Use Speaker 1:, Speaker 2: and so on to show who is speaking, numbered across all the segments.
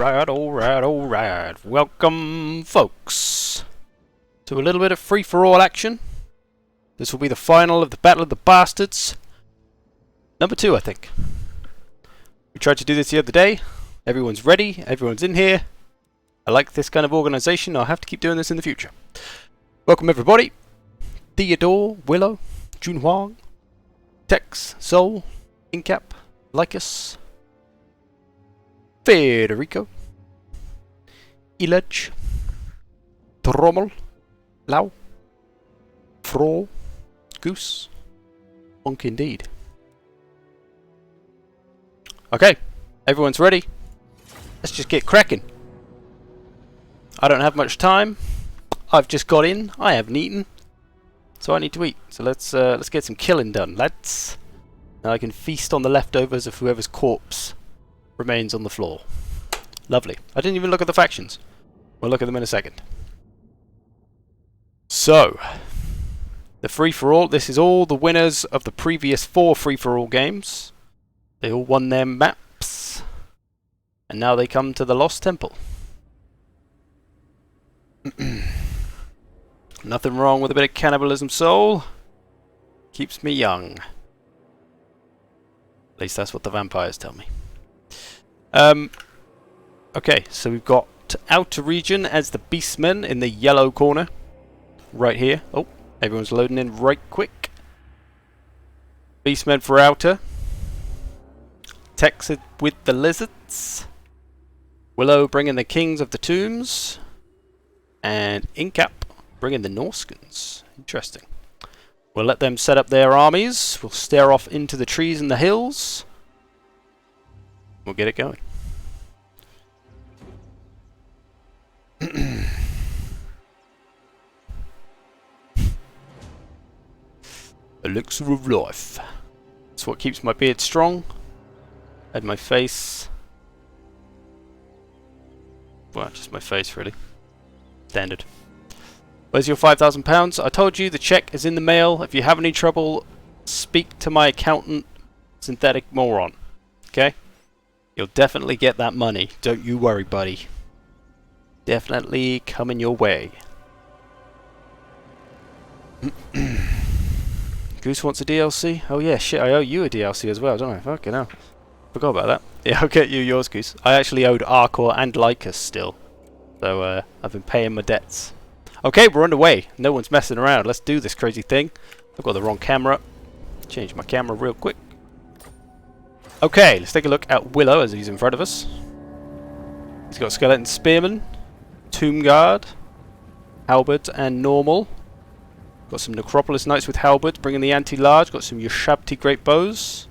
Speaker 1: Alright, alright, alright. Welcome, folks, to a little bit of free-for-all action. This will be the final of the Battle of the Bastards. Number 2, I think. We tried to do this the other day. Everyone's ready. Everyone's in here. I like this kind of organisation. I'll have to keep doing this in the future. Welcome, everybody. Theodore, Willow, Jun Huang, Tex, Sol, Incap, Lycus, Federico, Ilaj, Trommel, Lau, Fro, Goose, Monk indeed. Okay, everyone's ready. Let's just get cracking. I don't have much time. I've just got in. I haven't eaten, so I need to eat. So let's get some killing done, lads. Now I can feast on the leftovers of whoever's corpse remains on the floor. Lovely. I didn't even look at the factions. We'll look at them in a second. So, the free-for-all. This is all the winners of the previous 4 free-for-all games. They all won their maps. And now they come to the Lost Temple. Nothing wrong with a bit of cannibalism, Soul. Keeps me young. At least that's what the vampires tell me. Okay, so we've got Outer Region as the Beastmen in the yellow corner. Right here. Oh, everyone's loading in right quick. Beastmen for Outer. Tex with the Lizards. Willow bringing the Kings of the Tombs. And Incap bringing the Norskins. Interesting. We'll let them set up their armies. We'll stare off into the trees and the hills. We'll get it going. Elixir of life. That's what keeps my beard strong. And my face. Well, just my face, really. Standard. Where's your £5,000? I told you the check is in the mail. If you have any trouble, speak to my accountant, Synthetic Moron. Okay? You'll definitely get that money. Don't you worry, buddy. Definitely coming your way. Goose wants a DLC? Oh yeah, shit, I owe you a DLC as well, don't I? Fucking hell. Forgot about that. Yeah, I'll get you yours, Goose. I actually owed Arcor and Lycus still. So, I've been paying my debts. Okay, we're underway. No one's messing around. Let's do this crazy thing. I've got the wrong camera. Change my camera real quick. Okay, let's take a look at Willow as he's in front of us. He's got Skeleton Spearman, Tomb Guard, Halberd and Normal. Got some Necropolis Knights with Halberd, bringing the anti-large. Got some Yushabti Great Bows.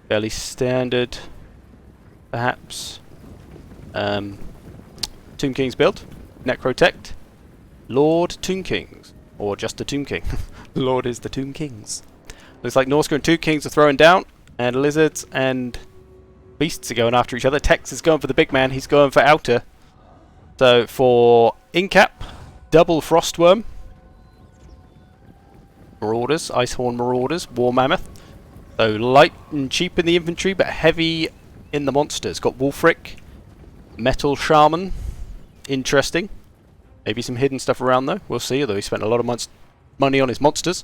Speaker 1: Fairly standard, perhaps. Tomb King's build. Necrotect. Lord Tomb Kings. Or just the Tomb King. Lord is the Tomb Kings. Looks like Norska and Tomb Kings are throwing down. And Lizards and Beasts are going after each other. Tex is going for the big man. He's going for Outer. So for Incap, double Frostworm. Marauders, Icehorn Marauders, War Mammoth. So light and cheap in the infantry, but heavy in the monsters. Got Wolfric, Metal Shaman. Interesting. Maybe some hidden stuff around though. We'll see, although he spent a lot of money on his monsters.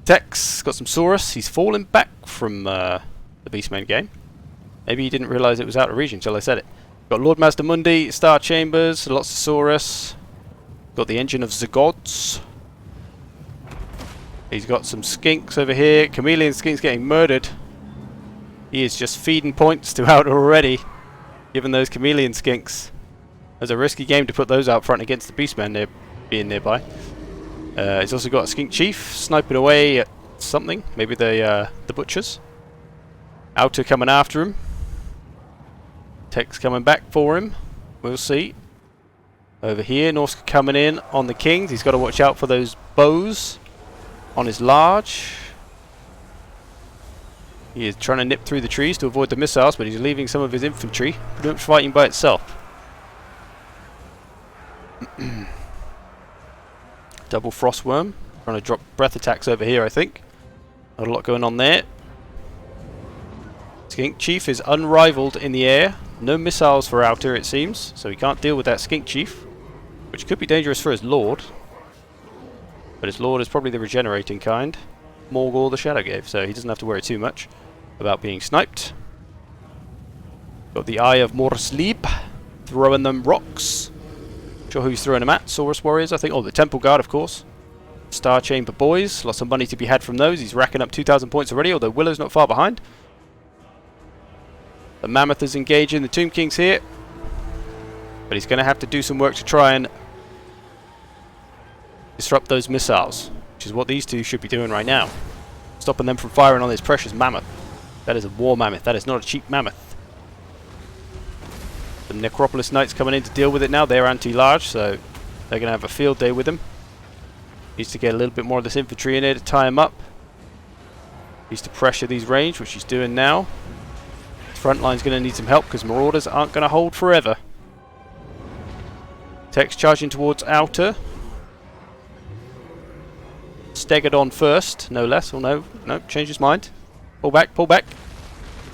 Speaker 1: Tex got some Saurus. He's fallen back from the Beastman game. Maybe he didn't realise it was Outer Region until I said it. Got Lord Master Mundi, Star Chambers, lots of Saurus. Got the Engine of the Gods. He's got some skinks over here. Chameleon Skink's getting murdered. He is just feeding points to Outer already. Given those Chameleon Skinks. It's a risky game to put those out front against the Beastman being nearby. He's also got a Skink Chief sniping away at something. Maybe the Butchers. Outer coming after him. Tex coming back for him. We'll see. Over here, Norska coming in on the Kings. He's got to watch out for those bows on his large. He is trying to nip through the trees to avoid the missiles, but he's leaving some of his infantry pretty much fighting by itself. Double Frostworm. Trying to drop breath attacks over here, I think. Not a lot going on there. Skink Chief is unrivaled in the air. No missiles for Outer, it seems, so he can't deal with that Skink Chief, which could be dangerous for his Lord. But his Lord is probably the regenerating kind. Morgul the Shadow gave, so he doesn't have to worry too much about being sniped. Got the Eye of Morslib, throwing them rocks. Sure who's throwing them at? Saurus Warriors, I think. Oh, the Temple Guard, of course. Star Chamber Boys, lots of money to be had from those. He's racking up 2,000 points already, although Willow's not far behind. The Mammoth is engaging the Tomb Kings here, but he's going to have to do some work to try and disrupt those missiles, which is what these two should be doing right now. Stopping them from firing on this precious Mammoth. That is a war Mammoth, that is not a cheap Mammoth. The Necropolis Knights coming in to deal with it now. They're anti-large, so they're going to have a field day with him. Needs to get a little bit more of this infantry in here to tie him up. Needs to pressure these range, which he's doing now. Front line's going to need some help because Marauders aren't going to hold forever. Tech's charging towards Outer. Staggered on first, no less. Oh no, changed his mind. Pull back, pull back.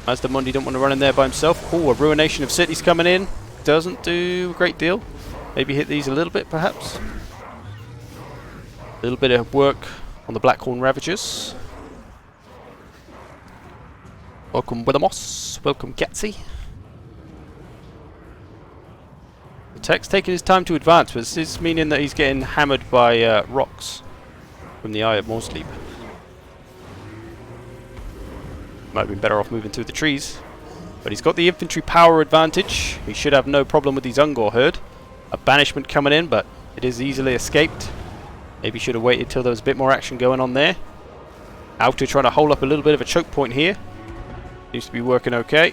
Speaker 1: Mazdamundi don't want to run in there by himself. Oh, a Ruination of Cities coming in. Doesn't do a great deal. Maybe hit these a little bit, perhaps. A little bit of work on the Blackhorn Ravagers. Welcome Willermoss. Welcome Gatsy. The Tech's taking his time to advance, but this is meaning that he's getting hammered by rocks from the Eye of Morslib. Might have been better off moving through the trees. But he's got the infantry power advantage. He should have no problem with his Ungor herd. A banishment coming in, but it is easily escaped. Maybe should have waited till there was a bit more action going on there. Outer trying to hold up a little bit of a choke point here. Seems to be working okay.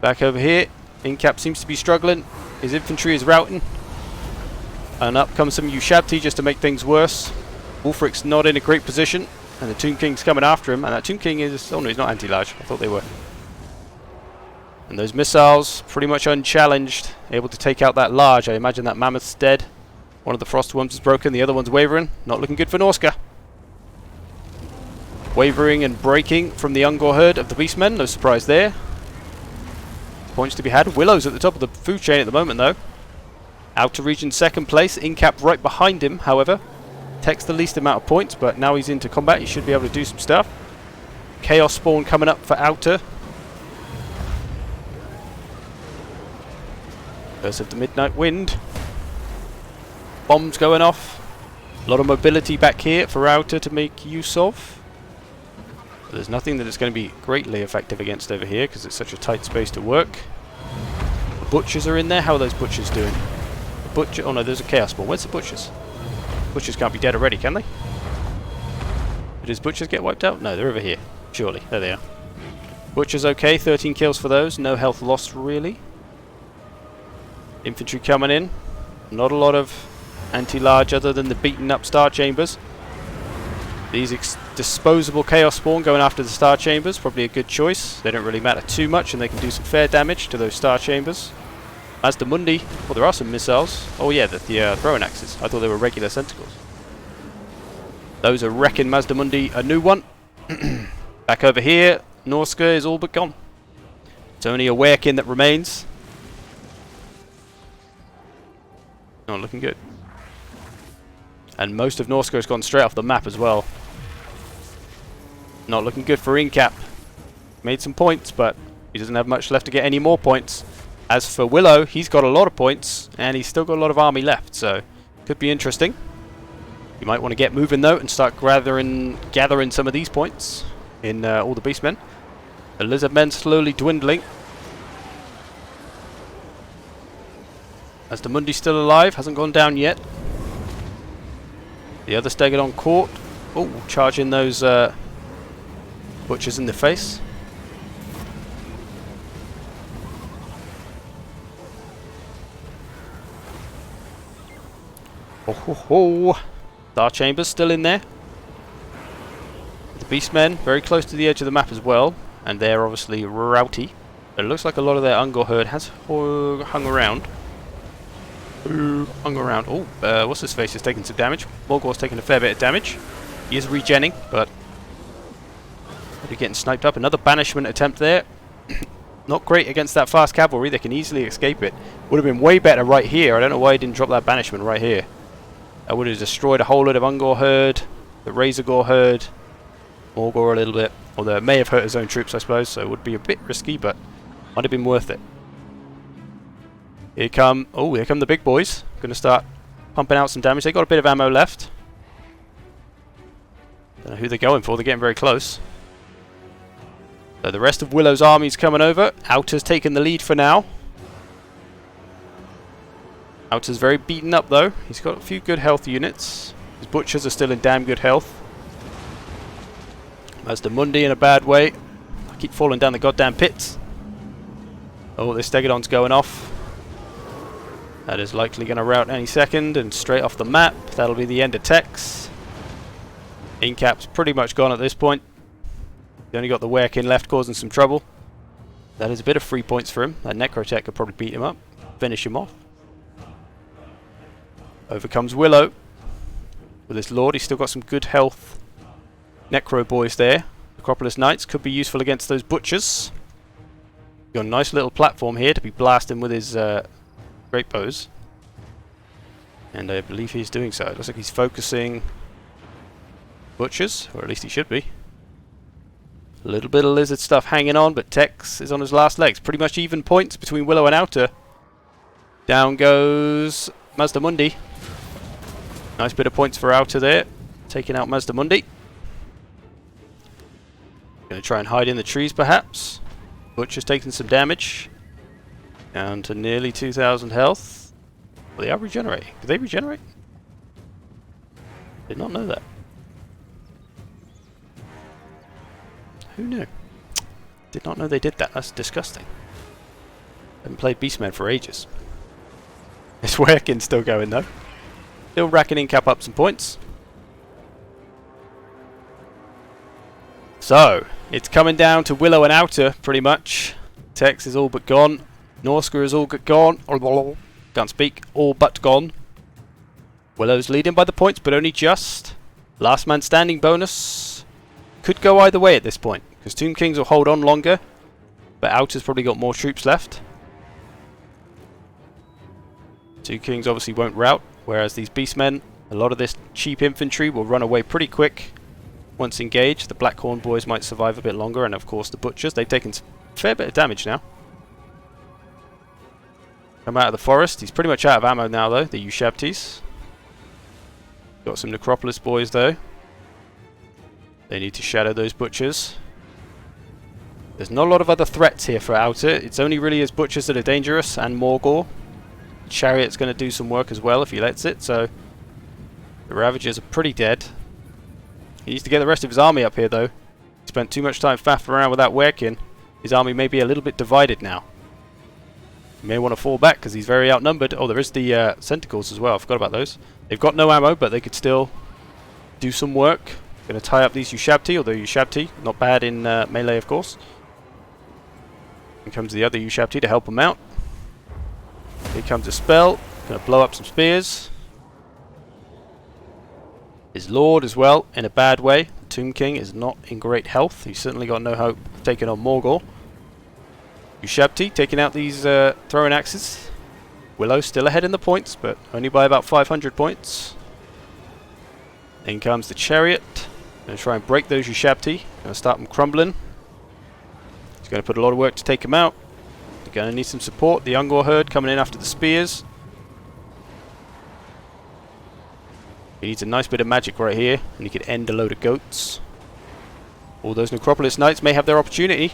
Speaker 1: Back over here. Incap seems to be struggling. His infantry is routing. And up comes some Ushabti just to make things worse. Wulfric's not in a great position. And the Tomb King's coming after him. And that Tomb King is... oh no, he's not anti-large. I thought they were. And those missiles, pretty much unchallenged. Able to take out that large. I imagine that Mammoth's dead. One of the Frost Worms is broken. The other one's wavering. Not looking good for Norska. Wavering and breaking from the Ungor herd of the Beastmen. No surprise there. Points to be had. Willow's at the top of the food chain at the moment, though. Outer region second place. Incap right behind him, however. Tech's the least amount of points, but now he's into combat. He should be able to do some stuff. Chaos Spawn coming up for Outer. Curse of the Midnight Wind. Bombs going off. A lot of mobility back here for Outer to make use of. But there's nothing that is going to be greatly effective against over here because it's such a tight space to work. The Butchers are in there. How are those Butchers doing? The Butcher... oh no, there's a Chaos Spawn. Where's the Butchers? Butchers can't be dead already, can they? Did his Butchers get wiped out? No, they're over here. Surely. There they are. Butchers okay. 13 kills for those. No health lost, really. Infantry coming in. Not a lot of anti-large other than the beaten up Star Chambers. These disposable Chaos Spawn going after the Star Chambers. Probably a good choice. They don't really matter too much and they can do some fair damage to those Star Chambers. Mazdamundi. Well, there are some missiles. Oh yeah, the throwing axes. I thought they were regular Sentinels. Those are wrecking Mazdamundi a new one. Back over here, Norska is all but gone. It's only a Werekin that remains. Not looking good. And most of Norska has gone straight off the map as well. Not looking good for Incap. Made some points, but he doesn't have much left to get any more points. As for Willow, he's got a lot of points, and he's still got a lot of army left, so could be interesting. You might want to get moving though and start gathering some of these points in all the Beastmen. The Lizardmen slowly dwindling. Mazdamundi's still alive, hasn't gone down yet. The other staggered on court. Oh, charging those Butchers in the face. Oh ho ho! Star Chambers still in there. The Beastmen very close to the edge of the map as well, and they're obviously routy. But it looks like a lot of their Ungor herd has hung around. Oh, what's his face is taking some damage. Morgor's taking a fair bit of damage. He is regenning, but he's getting sniped up. Another banishment attempt there. Not great against that fast cavalry. They can easily escape it. Would have been way better right here. I don't know why he didn't drop that banishment right here. That would have destroyed a whole lot of Ungor herd, the Razor Gore herd, Morgor a little bit. Although it may have hurt his own troops, I suppose, so it would be a bit risky, but might have been worth it. Here come the big boys. Going to start pumping out some damage. They got a bit of ammo left. Don't know who they're going for. They're getting very close. So the rest of Willow's army's coming over. Outer's taken the lead for now. Outer's very beaten up though. He's got a few good health units. His butchers are still in damn good health. Mazda Mundi in a bad way. I keep falling down the goddamn pits. Oh, this Stegodon's going off. That is likely going to rout any second and straight off the map. That'll be the end of Tex. Incap's pretty much gone at this point. He only got the Werekin left causing some trouble. That is a bit of free points for him. That Necrotech could probably beat him up. Finish him off. Over comes Willow. With his Lord, he's still got some good health. Necro boys there. Acropolis Knights could be useful against those butchers. Got a nice little platform here to be blasting with his great bows. And I believe he's doing so. It looks like he's focusing butchers, or at least he should be. A little bit of lizard stuff hanging on, but Tex is on his last legs. Pretty much even points between Willow and Outer. Down goes Mazda Mundi. Nice bit of points for Outer there. Taking out Mazda Mundi. Going to try and hide in the trees perhaps. Butcher's taking some damage. Down to nearly 2,000 health. Well, they are regenerating. Do they regenerate? Did not know that. Who knew? Did not know they did that. That's disgusting. Haven't played Beastmen for ages. This Werekin's still going though. Still racking in cap up some points. So, it's coming down to Willow and Outer pretty much. Tex is all but gone. Norska is all but gone. Can't speak. All but gone. Willow's leading by the points, but only just. Last man standing bonus. Could go either way at this point, because Tomb Kings will hold on longer, but Outer's probably got more troops left. Tomb Kings obviously won't rout, whereas these Beastmen, a lot of this cheap infantry will run away pretty quick once engaged. The Blackhorn boys might survive a bit longer, and of course the Butchers. They've taken a fair bit of damage now. Come out of the forest. He's pretty much out of ammo now though, the Ushabtis. Got some Necropolis boys though. They need to shadow those Butchers. There's not a lot of other threats here for Outer. It's only really his Butchers that are dangerous, and Morgor. Chariot's going to do some work as well if he lets it, so the Ravagers are pretty dead. He needs to get the rest of his army up here though. He spent too much time faffing around with that Werekin. His army may be a little bit divided now. He may want to fall back because he's very outnumbered. Oh, there is the Centicles as well. I forgot about those. They've got no ammo, but they could still do some work. Going to tie up these Ushabti, although Ushabti, not bad in melee of course. Here comes the other Ushabti to help him out. Here comes a spell. Going to blow up some spears. His Lord as well, in a bad way. The Tomb King is not in great health. He's certainly got no hope of taking on Morgor. Ushabti taking out these throwing axes. Willow still ahead in the points, but only by about 500 points. In comes the Chariot. Going to try and break those Ushabti. Going to start them crumbling. He's going to put a lot of work to take them out. They're going to need some support. The Ungor herd coming in after the spears. He needs a nice bit of magic right here, and he could end a load of goats. All those Necropolis Knights may have their opportunity.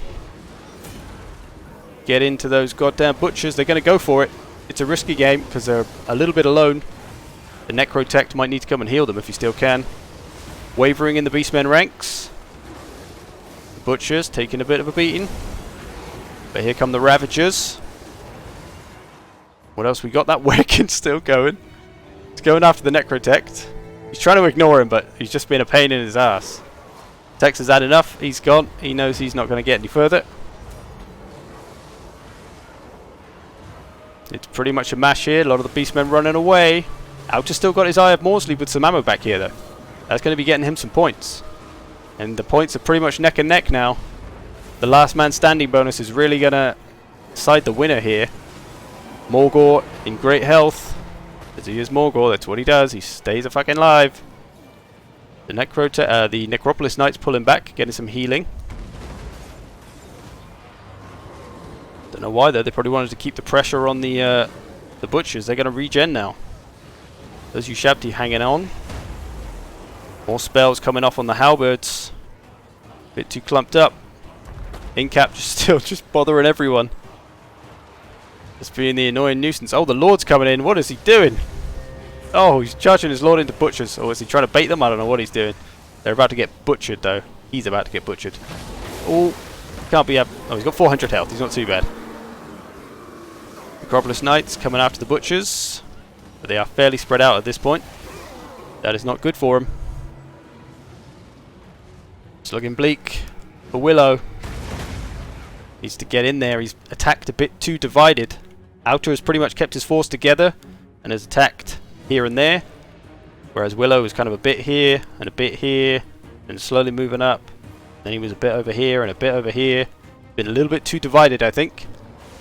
Speaker 1: Get into those goddamn Butchers. They're going to go for it. It's a risky game because they're a little bit alone. The Necrotect might need to come and heal them if he still can. Wavering in the Beastmen ranks. The Butchers taking a bit of a beating. But here come the Ravagers. What else we got? That Werekin still going. He's going after the Necrotect. He's trying to ignore him, but he's just been a pain in his ass. Tex has had enough. He's gone. He knows he's not going to get any further. It's pretty much a mash here. A lot of the Beastmen running away. Outer's still got his Eye of Morsley with some ammo back here, though. That's going to be getting him some points. And the points are pretty much neck and neck now. The last man standing bonus is really going to decide the winner here. Morgor in great health. As he is Morgor, that's what he does. He stays a fucking alive. The Necropolis Knights pulling back, getting some healing. Don't know why though. They probably wanted to keep the pressure on the butchers. They're going to regen now. Those Ushabti hanging on. More spells coming off on the halberds. Bit too clumped up. Incap still just bothering everyone. Just being the annoying nuisance. Oh, the Lord's coming in. What is he doing? Oh, he's charging his Lord into butchers. Or is he trying to bait them? I don't know what he's doing. They're about to get butchered though. He's about to get butchered. Oh, can't be up. Oh, he's got 400 health. He's not too bad. Necropolis Knights coming after the butchers. But they are fairly spread out at this point. That is not good for him. It's looking bleak for Willow. Needs to get in there. He's attacked a bit too divided. Outer has pretty much kept his force together and has attacked here and there. Whereas Willow was kind of a bit here and a bit here and slowly moving up. Then he was a bit over here and a bit over here. Been a little bit too divided, I think.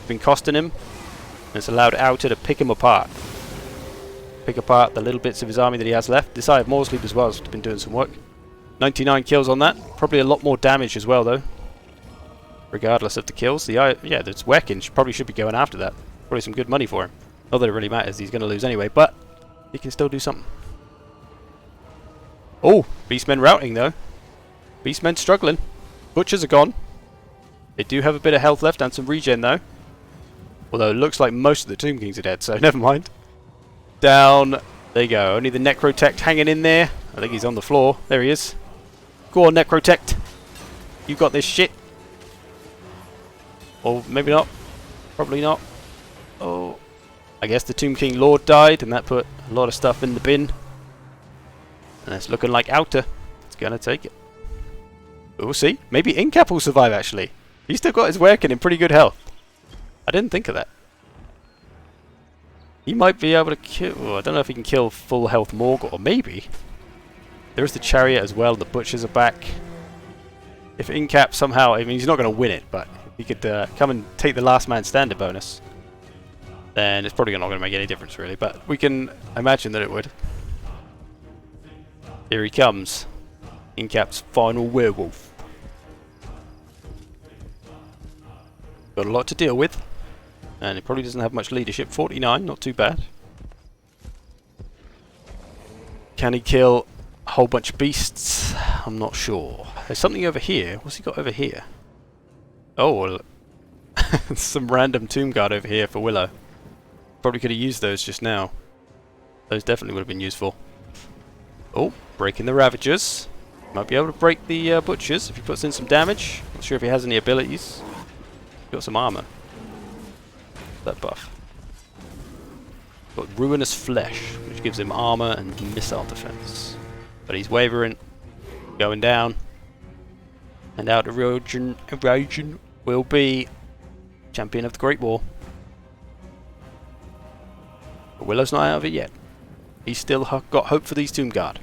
Speaker 1: Been costing him. And it's allowed Outer to pick him apart. Pick apart the little bits of his army that he has left. This Eye of Morsleep as well has been doing some work. 99 kills on that. Probably a lot more damage as well though. Regardless of the kills. The Eye, yeah, that's Wekin probably should be going after that. Probably some good money for him. Not that it really matters, he's going to lose anyway, but he can still do something. Oh, Beastmen routing though. Beastmen struggling. Butchers are gone. They do have a bit of health left and some regen though. Although it looks like most of the Tomb Kings are dead, so never mind. Down. There you go. Only the Necrotect hanging in there. I think he's on the floor. There he is. Go on, Necrotect. You got this shit. Or maybe not. Probably not. Oh. I guess the Tomb King Lord died, and that put a lot of stuff in the bin. And it's looking like Outer. It's going to take it. We'll see. Maybe Incap will survive, actually. He's still got his Werkin in pretty good health. I didn't think of that. He might be able to kill... Oh, I don't know if he can kill full health Morgor. Maybe. There is the Chariot as well. The Butchers are back. If Incap somehow... I mean, he's not going to win it, but if he could come and take the last man standing bonus, then it's probably not going to make any difference, really. But we can imagine that it would. Here he comes. Incap's final werewolf. Got a lot to deal with. And it probably doesn't have much leadership. 49, not too bad. Can he kill a whole bunch of beasts? I'm not sure. There's something over here. What's he got over here? Oh, well, some random Tomb Guard over here for Willow. Probably could have used those just now. Those definitely would have been useful. Oh, breaking the Ravagers. Might be able to break the Butchers if he puts in some damage. Not sure if he has any abilities. Got some armor. That buff. Got Ruinous Flesh, which gives him armor and missile defense. But he's wavering, going down. And out of erosion will be champion of the Great War. But Willow's not out of it yet. He's still got hope for these Tomb Guard.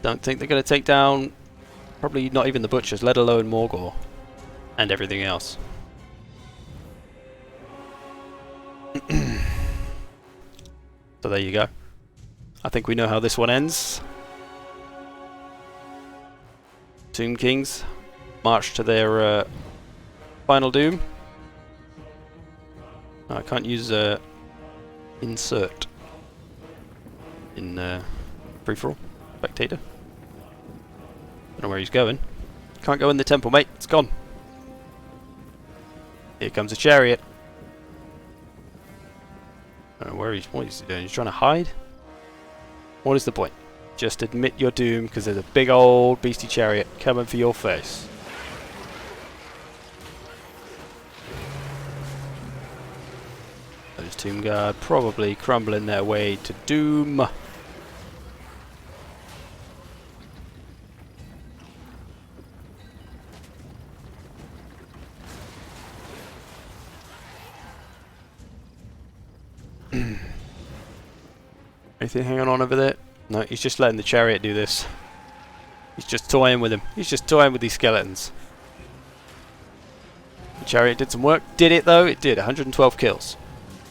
Speaker 1: Don't think they're going to take down probably not even the Butchers, let alone Morgor and everything else. So there you go. I think we know how this one ends. Tomb Kings march to their final doom. I can't use insert in free-for-all spectator. Don't know where he's going. Can't go in the temple, mate. It's gone. Here comes a chariot. I don't know what is he doing? He's trying to hide? What is the point? Just admit your doom, because there's a big old beastie chariot coming for your face. Those Tomb Guard probably crumbling their way to doom. Anything hanging on over there? No, he's just letting the chariot do this. He's just toying with him. He's just toying with these skeletons. The chariot did some work. Did it though? It did. 112 kills.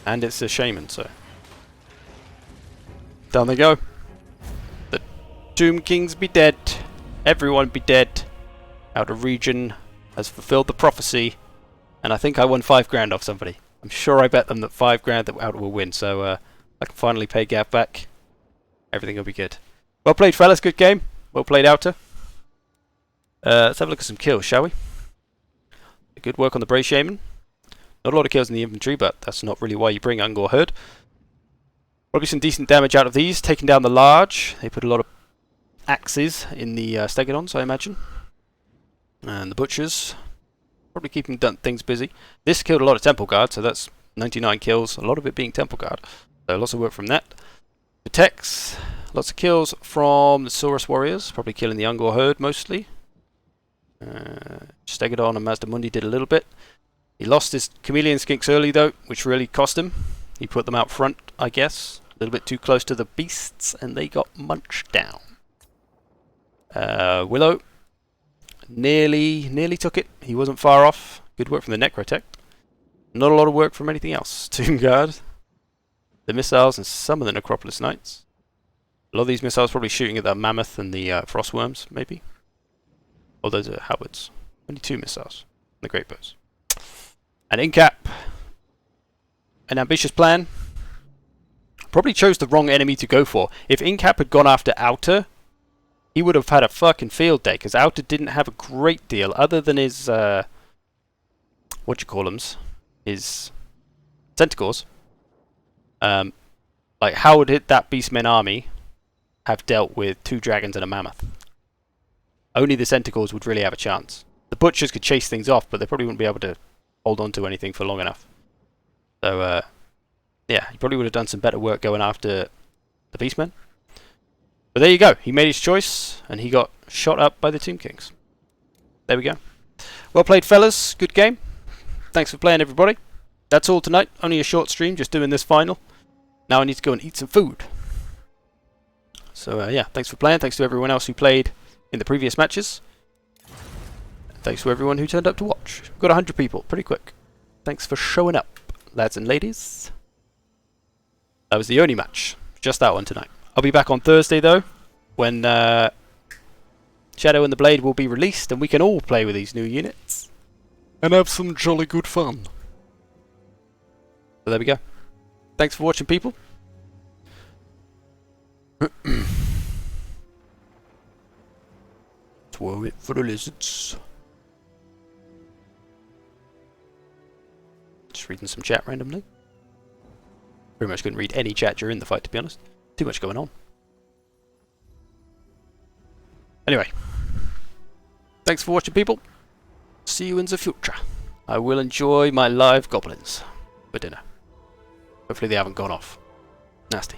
Speaker 1: And it's a shaman, so. Down they go. The Tomb Kings be dead. Everyone be dead. Outer region has fulfilled the prophecy. And I think I won 5 grand off somebody. I'm sure I bet them that 5 grand that Outer will win. So I can finally pay Gav back. Everything will be good. Well played, fellas. Good game. Well played, Outer. Let's have a look at some kills, shall we? Good work on the Brave Shaman. Not a lot of kills in the infantry, but that's not really why you bring Ungor Herd. Probably some decent damage out of these. Taking down the large. They put a lot of axes in the Stegodons, I imagine. And the Butchers. Probably keeping things busy. This killed a lot of Temple Guard, so that's 99 kills. A lot of it being Temple Guard. So lots of work from that. Protects. Lots of kills from the Saurus Warriors. Probably killing the Ungor Herd mostly. Stegodon and Mazdamundi did a little bit. He lost his Chameleon Skinks early though, which really cost him. He put them out front, I guess. A little bit too close to the beasts, and they got munched down. Willow nearly took it. He wasn't far off. Good work from the Necrotect. Not a lot of work from anything else. Tomb Guard, the missiles, and some of the Necropolis Knights. A lot of these missiles probably shooting at the Mammoth and the Frostworms, maybe. Oh, those are Howards. Only 2 missiles. And the Great Bows. And Incap. An ambitious plan. Probably chose the wrong enemy to go for. If Incap had gone after Outer, he would have had a fucking field day, because Outer didn't have a great deal, other than his, his Centaurs. Like, how would that Beastmen army have dealt with 2 dragons and a mammoth? Only the Centaurs would really have a chance. The Butchers could chase things off, but they probably wouldn't be able to hold on to anything for long enough. So, yeah, he probably would have done some better work going after the Beastmen. But there you go. He made his choice, and he got shot up by the Tomb Kings. There we go. Well played, fellas. Good game. Thanks for playing, everybody. That's all tonight. Only a short stream, just doing this final. Now I need to go and eat some food. So, yeah, thanks for playing. Thanks to everyone else who played in the previous matches. Thanks to everyone who turned up to watch. We've got 100 people, pretty quick. Thanks for showing up, lads and ladies. That was the only match. Just that one tonight. I'll be back on Thursday, though, when Shadow and the Blade will be released, and we can all play with these new units. And have some jolly good fun. So there we go. Thanks for watching, people. Throw it for the lizards. Just reading some chat randomly. Pretty much couldn't read any chat during the fight, to be honest. Too much going on. Anyway. Thanks for watching, people. See you in the future. I will enjoy my live goblins for dinner. Hopefully they haven't gone off. Nasty.